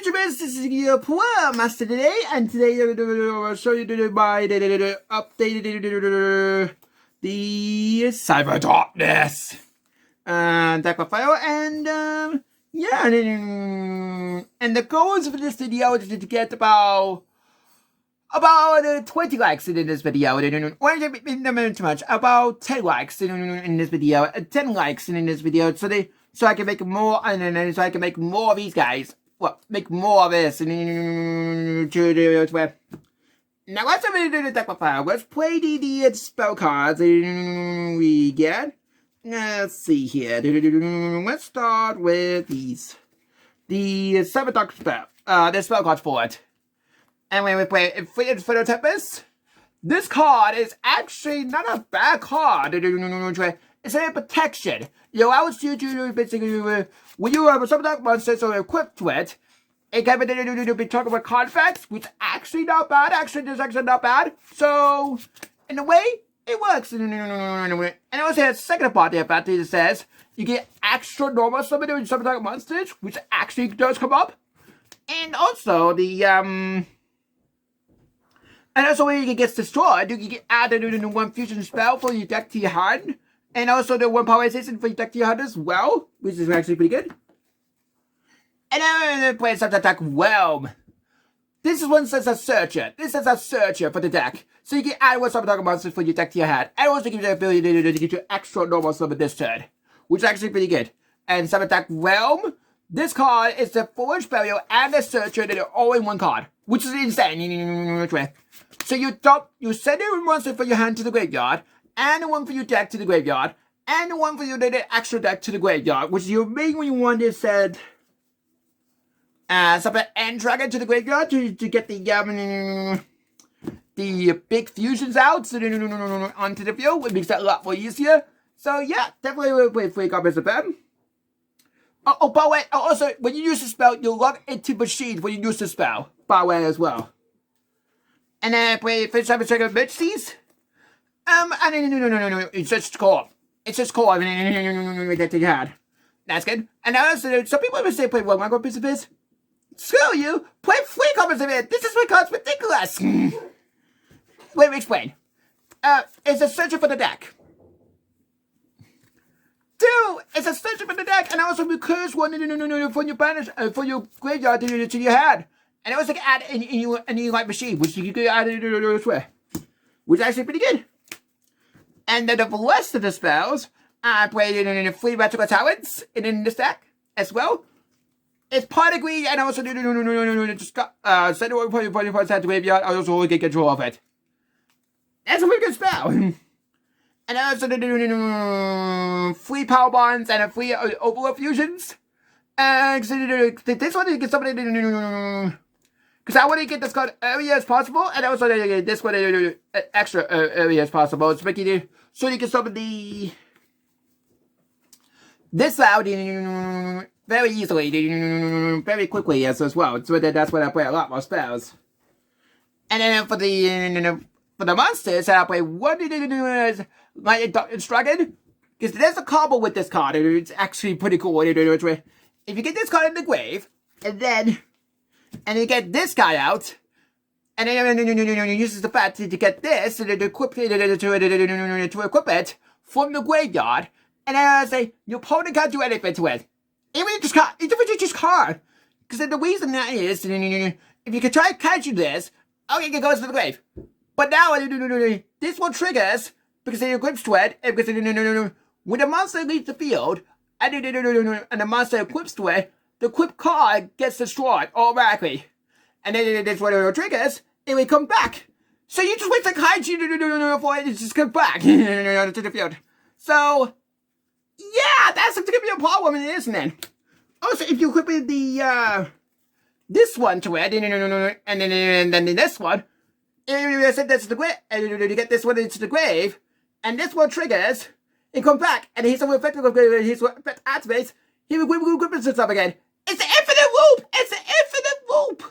YouTubers, this is your Poor Master today, and today I'm going to show you my updated the Cyber Darkness and deck file, and yeah, and the goals for this video is to get about 20 likes in this video, or not too much, about 10 likes in this video, 10 likes in this video, so I can make more, and then so I can make more of these guys. Well, make more of this. Now, let's have a deck file. Let's play the spell cards we get. Let's see here. Let's start with these. The Cberdark spell. The spell cards for it. And when we play Phototypus, this card is actually not a bad card. It's a protection. It allows you to basically, when you have some dark monsters or equipped to it, it can be talking about card effects, which is actually not bad. Actually, it's actually not bad. So, in a way, it works. And it also has a second part there about it says you get extra normal summon with some dark monsters, which actually does come up. And also when it gets destroyed, you can add one fusion spell for your deck to your hand. And also the one power assistant for your deck to your hand as well, which is actually pretty good. And then play some attack Whelm. This is one says a searcher. This is a searcher for the deck. So you can add one Cberdark monster for your deck to your hand. And also gives you the ability to get you extra normal summon this turn, which is actually pretty good. And some attack Whelm. This card is the forward spell and the searcher that are all in one card, which is insane. So you send a monster from your hand to the graveyard, and the one for your deck to the graveyard, and the one for your extra deck to the graveyard, which your main one is said something and dragon to the graveyard to get the big fusions out onto the field, which makes that a lot more easier. So yeah, definitely we'll play 3 copies of them. Oh, by the way, also when you use the spell, you log into machine when you use the spell, by the way, as well. And then play first time check emergencies. No. It's just core. It's just core. That you had. That's good. And also, some people will say play 1 micro piece of this. Screw you! Play 3 copies of it! This is because ridiculous! Let me explain. It's a searcher for the deck. 2, it's a searcher for the deck, and also recurs one for your banish for your graveyard to your hand. And also can add in your light machine, which you can add elsewhere. Which is actually pretty good. And then the rest of the spells I played in 3 magical talents in this deck as well. It's Partigree, and also just send one point your points out to graveyard. I also get control of it. That's a really good spell. And also 3 power bonds and 3 overload fusions. And this one you get somebody because I want to get this card early as possible, and also this one extra early as possible. It's making it so you can summon this out very easily, very quickly as well. So that's when I play a lot more spells. And then for the monsters, I play one like Dragon, because there's a combo with this card. It's actually pretty cool. If you get this card in the grave, and you get this guy out, and then you use the fact to get this to equip it from the graveyard, and then I say your opponent can't do anything to it. Even just card. Because the reason that is, if you can try catching this, okay, it goes to the grave. But now this one triggers because it equips to it, because when the monster leaves the field, and the monster equips to it, the equipped card gets destroyed automatically. And then this one triggers, it will come back. So you just wait to kaiju for it to just come back to the field. So, yeah, that's going to be a problem, isn't it? Also, if you equip this one to it, and then this one, you send this to the grave, and you get this one into the grave, and this one triggers, it comes back, and he's so effective of his effect activates, he will equip himself again. It's an infinite loop! It's an infinite loop!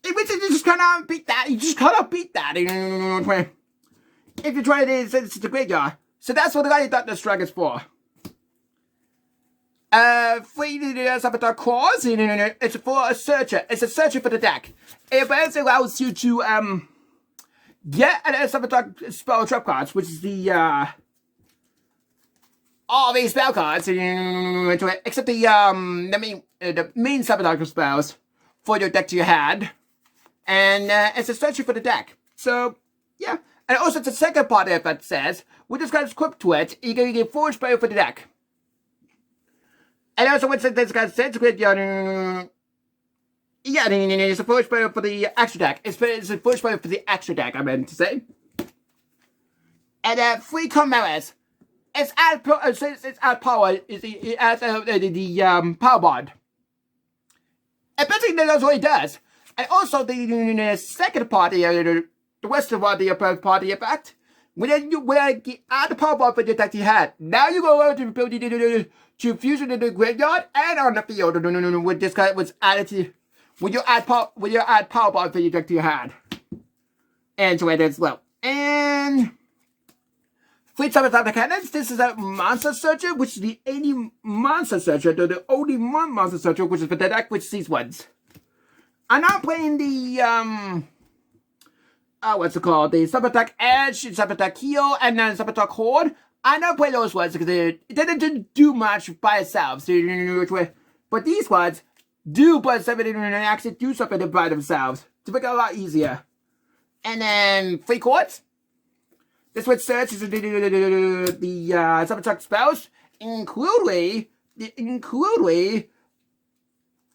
It means you just cannot beat that. You just cannot beat that. If you try to send it to the graveyard. So that's what the guy thought this drag is for. Free Cberdark cores. It's for a searcher. It's a searcher for the deck. It basically allows you to get an Cberdark spell trap cards, which is the all these spell cards, except the main Cberdark spells for your deck to your hand, and it's a searcher for the deck. So yeah, and also the second part of it says we just got a script to it. You can get 4 spell for the deck. And also, what's this guy said? Yeah, it's a first player for the extra deck. It's a first player for the extra deck, I meant to say. And 3 chimeras. It's add power. It adds the power bond. And basically, that's what it does. And also, the second party, the western party, party effect. When you add the power bond for the deck you had, now you go over to build to fusion in the graveyard and on the field. With this guy was added to when you add power bond for your deck to your hand. And so it as well. And 3 times out of cannons, this is a monster searcher, which is the only monster searcher, the only one monster searcher, which is for the deck, which is these ones. I'm not playing the what's it called? The Cberdark Edge, Cberdark Heal, and then Cberdark Horde. I don't play those ones because it didn't do much by itself. But these ones do but something and actually do something by themselves to make it a lot easier. And then 3 chords. This one searches the Cberdark spells, including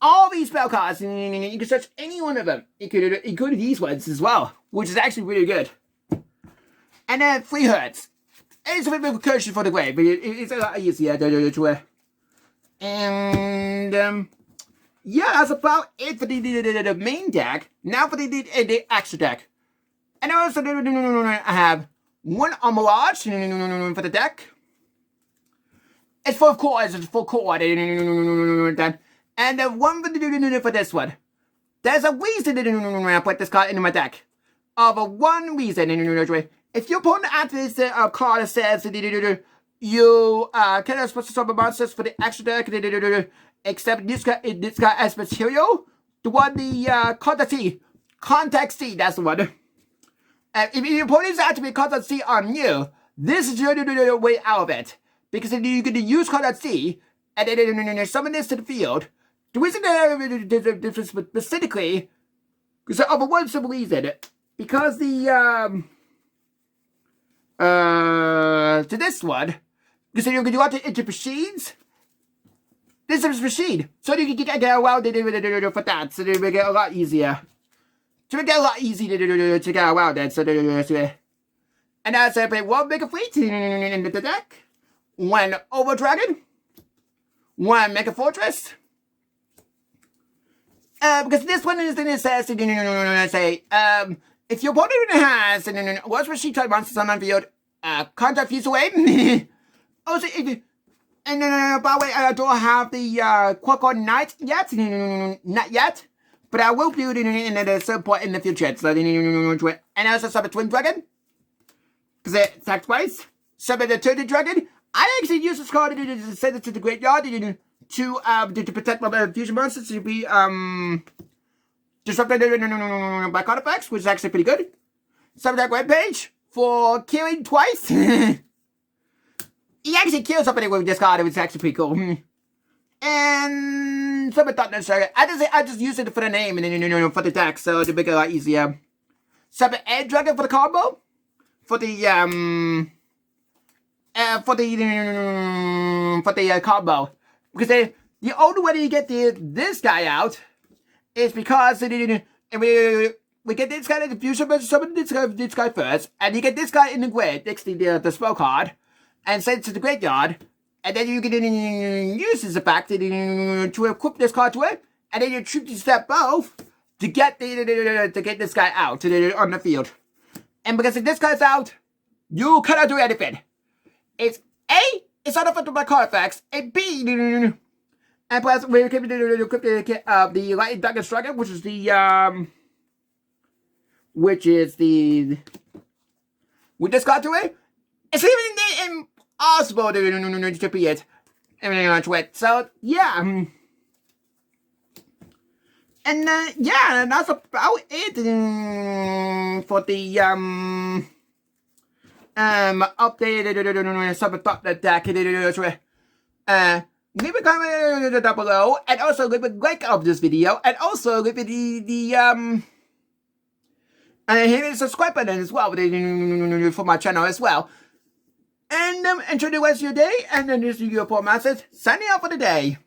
all these spell cards. And you can search any one of them, including these ones as well, which is actually really good. And then 3 hertz. It's a bit of a recursion for the grave, but it's a lot easier to and yeah, that's about it for the main deck. Now for the extra deck. And also I have 1 Mirage for the deck. It's 4 chords, it's 4 chord. And then 1 for this one. There's a reason I put this card into my deck. Of one reason. If your opponent activates the card that says you cannot supposed to summon monsters for the extra deck, except this guy as material, the one the contact C, that's the one. If your opponent's activate contact C on you, this is your way out of it, because if you're going to use contact C and then summon this to the field, the reason difference specifically because of one simple reason, because the to this one, because you want to enter machines. This is machine, so you can get around for that, so they make it a lot easier. To make it a lot easier to get around it, so and that's I play 1 Mega Fleet in the deck, 1 Over Dragon, 1 Mega Fortress. Because this one is the necessity, say, if your opponent has what's machine type monsters on the field, contact fuse away. Also, and by the way, I don't have the Quackon Knight yet, not yet, but I will build it at some point in the future. So, and also summon Twin Dragon, because it attacks twice. Summon the Turtle Dragon. I actually use this card to send it to the graveyard to protect my fusion monsters to be disrupted by card effects, which is actually pretty good. Summon that webpage for killing twice. He actually kills somebody with this card, which is actually pretty cool. And summon Thought Necessary. I just use it for the name and for the deck, so to make it a lot easier. Summon Ed Dragon for the combo. For the combo. Because the only way you get this guy out is because we get this guy in the fusion, but summon this guy first, and you get this guy in the grave next to the spell card, and send it to the graveyard, and then you can use this effect to equip this card to it, and then you shoot step both to get this guy out on the field. And because if this guy's out, you cannot do anything. It's A, it's not affected by card effects, and B, and plus we equip the Lightning Dragon Striker, which is with this card to it. It's even impossible to be it. everything on Twitch. So yeah. And yeah, and that's about it for the updated Cberdark. Leave a comment down below, and also leave a like of this video, and also leave the hit the subscribe button as well for my channel as well. And enjoy the rest of your day. And then this is your Port Masters signing out for the day.